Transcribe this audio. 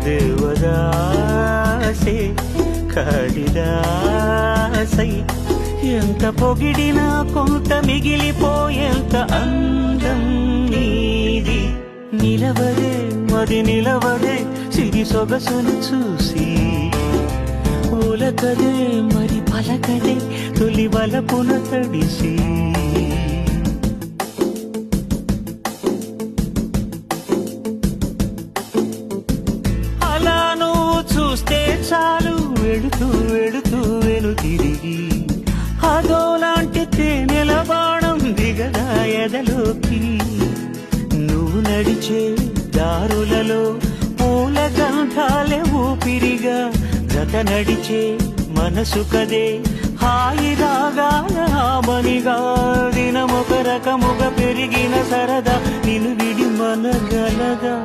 దేవదాసే కాళిదాసై ఎంత పొగిడినా కొంత మిగిలిపోయేంత అందం నీది. నిలవదే మది నిలవదే సిరి సొగసును చూసి, పూలకదే మరి పలకదే తొలి వలపున తడిసి. అలా నువ్వు చూస్తే చాలు వెళుతూ వెళుతూ వెను తిరిగి, అదోలాంటి తేనెల బాణం దిగదా ఎదలోకి. నువ్వు నడిచే దారులలో పూల గంధాలే ఊపిరిగా, జత నడిచే మనసు కదే హాయి రాగాల హామనిగా. దినమొక రకముగా పెరిగిన సరదా నిన్ను విడి మనగలగా.